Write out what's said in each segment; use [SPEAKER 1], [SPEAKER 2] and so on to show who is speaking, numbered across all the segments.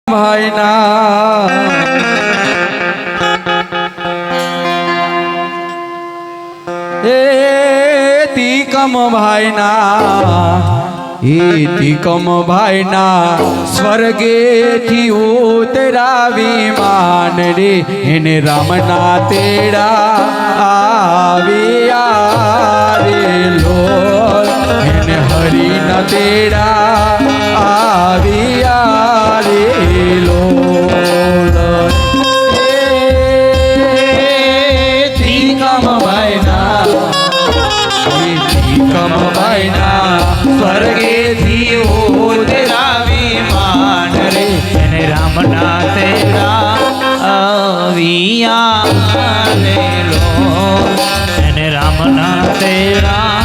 [SPEAKER 1] ભાઈના એ તીકમ ભાઈના સ્વર્ગેથી ઉતરાવી માન રે એને રામના તેડા આવ્યા રે લોલ એને હરિના તેડા આવ્યા રે લોલ તીકમ ભાઈના સ્વર્ગેથી ઉતરાવી માન રે
[SPEAKER 2] એને રામના તેરા આવ્યા રે લોલ એને રામના તેરા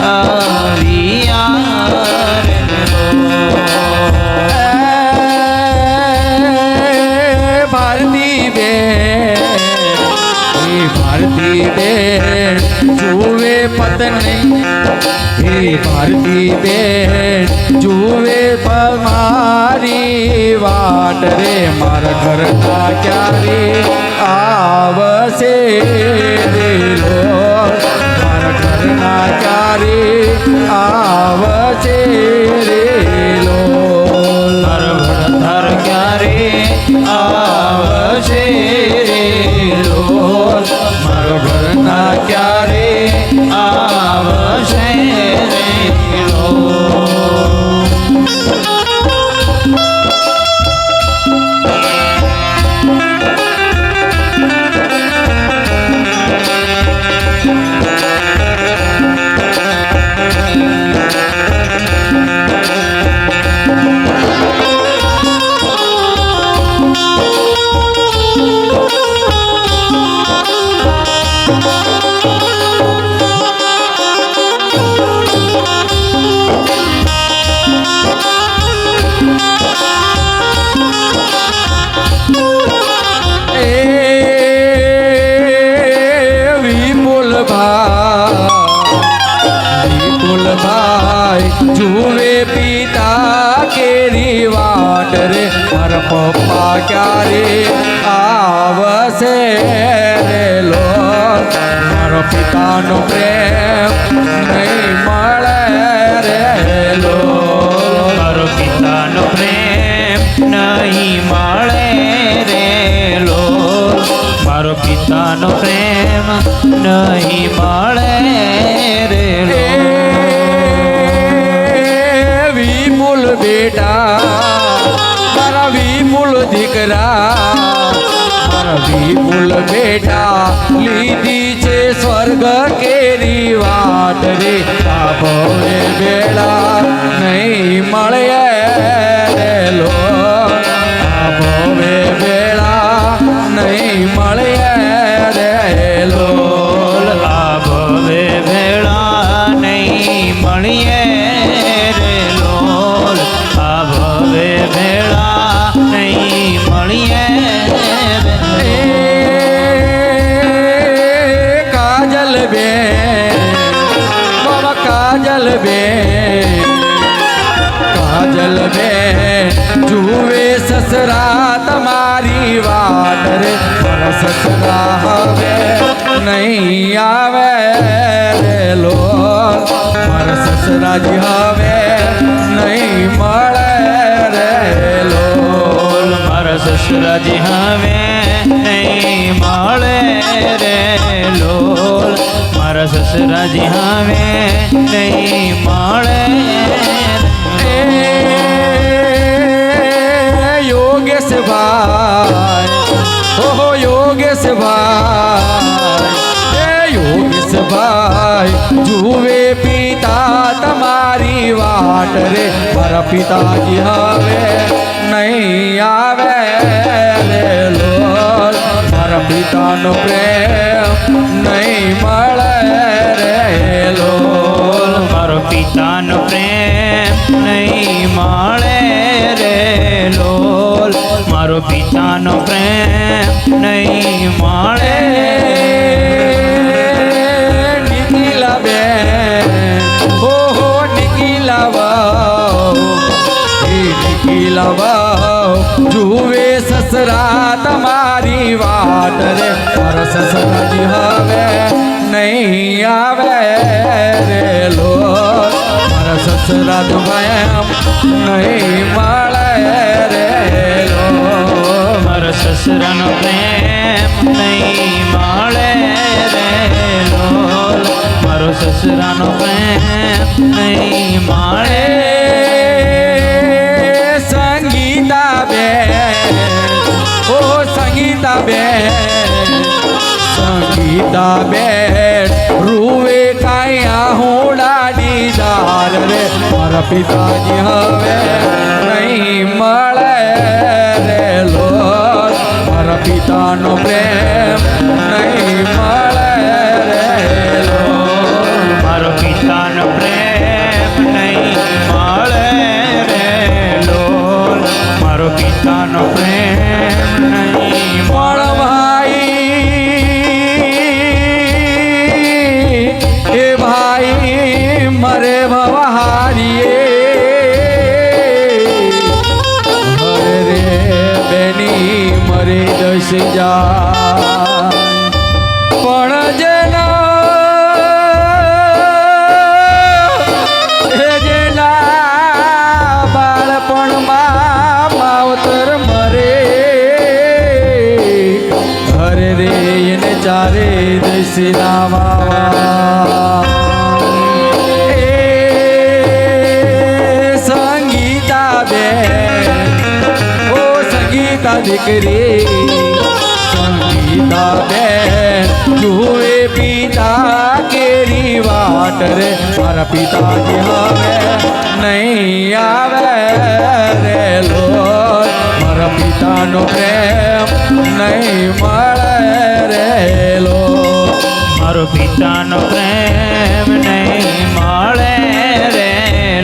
[SPEAKER 2] આવ્યા રે
[SPEAKER 1] ભારતી બેન જુએ પતની ભારતી બેન જુએ મારી વાટ રે મારા ઘરના ક્યારે આવશે રે લોલ મારા ઘરના ક્યારે આવશે રે લોલ
[SPEAKER 2] મારો ઘર ક્યારે આવશે રે લોલ
[SPEAKER 1] મારો ઘરના ક્યારે
[SPEAKER 2] આવશે રે લોલ
[SPEAKER 1] જુએ પિતા કેરી વાટ રે મારા પપ્પા ક્યારે આવશે રે લોલ મારો પિતાનો પ્રેમ નહીં મળે રે લોલ
[SPEAKER 2] મારો પિતાનો પ્રેમ નહીં મળે રે લોલ મારો પિતાનો પ્રેમ નહીં મળે રે લોલ
[SPEAKER 1] વિપુલ બેટા મારા વિપુલ દીકરા મારા વિપુલ બેટા લીધી છે સ્વર્ગ કેરી વાટ રે ભવે બેડા નહીં મળે રે લોલ ભવે બેડા નહીં મળે રે લોલ
[SPEAKER 2] ભવે ભેળા નહીં મળીએ રે લોલ ભવે ભેળા નહીં મળીએ રે
[SPEAKER 1] કાજલ બેન બાબા કાજલ બેન જુએ સસરા તમારી વાટ રે મારા સસરા હવે નહીં આવે રે લોલ મારા સસરાજી હવે નહીં મળે રે લોલ
[SPEAKER 2] મારા સસરાજી હવે નહીં મળે રે લોલ મારા સસરાજી હવે નહીં મળે
[SPEAKER 1] યોગેશ ભાઈ ઓહો યોગેશ ભાઈ જુએ પિતા તમારી વાટ રે મારા પિતાજી હવે નહીં આવે રે લોલ મારા પિતાનો પ્રેમ નહીં મળે રે લોલ
[SPEAKER 2] મારો પિતાનો પ્રેમ નહીં મળે રે લોલ મારો પિતાનો પ્રેમ નહીં મળે
[SPEAKER 1] નિકિલા બેન ઓહો નિકિલા વાવ જુએ સસરા તમારી વાટ રે મારા સસરાજી હવે નહીં આવે રે લો મારા સસરા તો એમ નહીં મળે રે લો
[SPEAKER 2] મારા સસરાનો પ્રેમ નહીં મળે રે લોલ મારો સસરાનો પ્રેમ નહીં મળે
[SPEAKER 1] સંગીતા બેન ઓ સંગીતા બેન રૂવે કાંઈ આહુડાની દાર રે મારા પિતાજી હવે નહીં મળે રે લો મારા પિતાનો પ્રેમ નહીં મળે રે લો
[SPEAKER 2] મારો પિતાનો પ્રેમ નહીં મળે રે લોલ મારો પિતાનો પ્રેમ નહીં
[SPEAKER 1] પણ ભાઈ મરે ભવહારીએ હરે રે બેની મરે દસ જા પણ જેના બાળપણમાં માવતર મરે હરે રે એને ચારે દસના વાવા સંગીતા બેન ઓ સંગીતા દીકરી સંગીતા બેન જુએ પિતા કેરી વાટ રે મારા પિતાજી હવે નહીં આવે રે લો મારા પિતાનો પ્રેમ નહીં મળે રે લો
[SPEAKER 2] મારો પિતાનો પ્રેમ નહીં મળે રે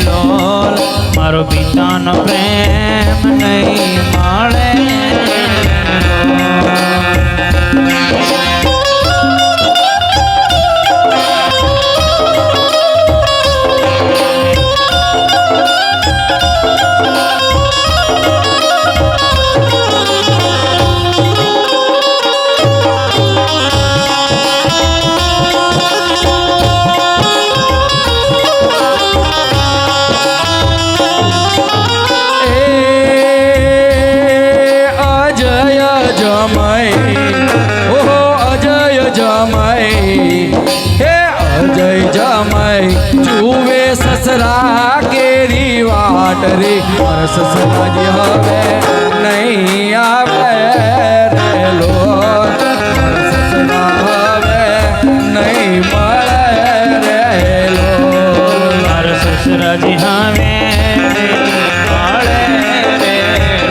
[SPEAKER 2] લોલ મારો પિતાનો પ્રેમ નહીં મળે
[SPEAKER 1] જુએ સસરા કેરી વાટ રે મારા સસરાજી હવે નહીં આવે રે લો મારા સસરા હવે નહીં મળે રે લો
[SPEAKER 2] મારા સસરાજી હવે મળે રે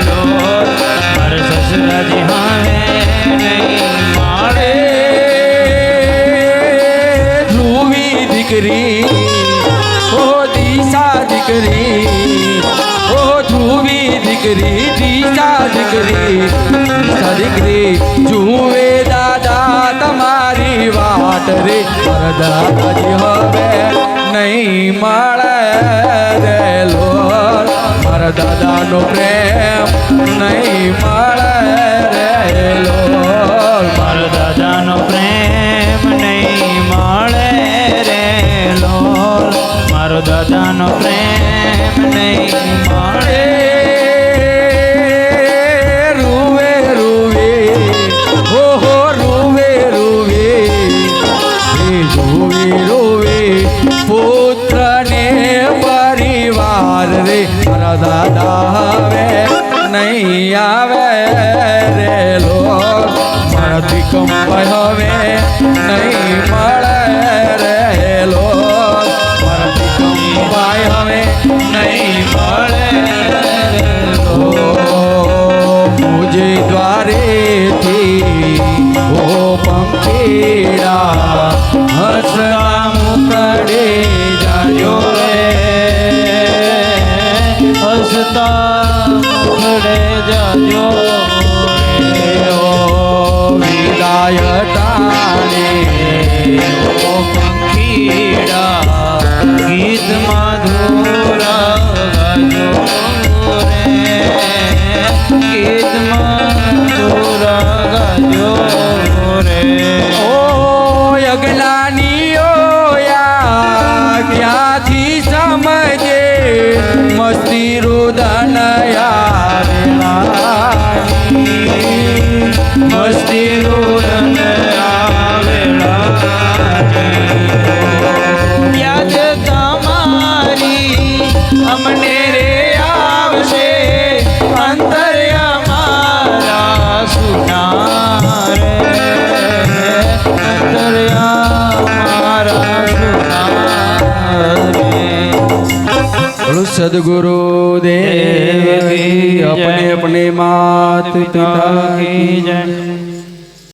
[SPEAKER 2] લોલ મારા સસરાજી હવે નહીં મળે
[SPEAKER 1] ધ્રુવી દીકરી ઓ દિશા દીકરી ઓ ધ્રુવી દીકરી દિશા દીકરી જુએ દાદા તમારી વાટ રે મારા દાદાજી હવે નહીં મળે રે લો મારા દાદાનો પ્રેમ નહીં મળે રે લો
[SPEAKER 2] મારા દાદાનો પ્રેમ નહીં મળે રે લોલ મારો દાદાનો પ્રેમ નહીં મળે
[SPEAKER 1] રૂવે રૂવે હો રૂવે રૂવે રૂવે રૂવે પુત્રને પરિવાર રે મારા દાદા હવે નહીં આવે રે લો મારા દીકંભાઈ હવે નહીં મળે રે લો મારા દીકંભાઈ હવે નહીં મળે રે લો મુજે દ્વારેથી ઓ પંખીડા હસતા મુકડે જાજો રે
[SPEAKER 2] હસતા મુખડે જાજો રે
[SPEAKER 1] ઓ વિદાય ટાણે
[SPEAKER 2] ઓ પંખીડા ગીત મધુર ગાજો રે ગીત મધુર ગાજો રે
[SPEAKER 1] ઓ અગલાનીઓ ક્યાંથી સમજે મસ્તી રુદનયા વેળાની
[SPEAKER 2] મસ્તી રૂડન આવેલા યાદ તમારી અમને રે આવશે અંતર્ય મારા સુના રે અંતર્ય મારા સુના રે
[SPEAKER 1] बोलो सदगुरु देव की अपने अपने मात पिता की जय।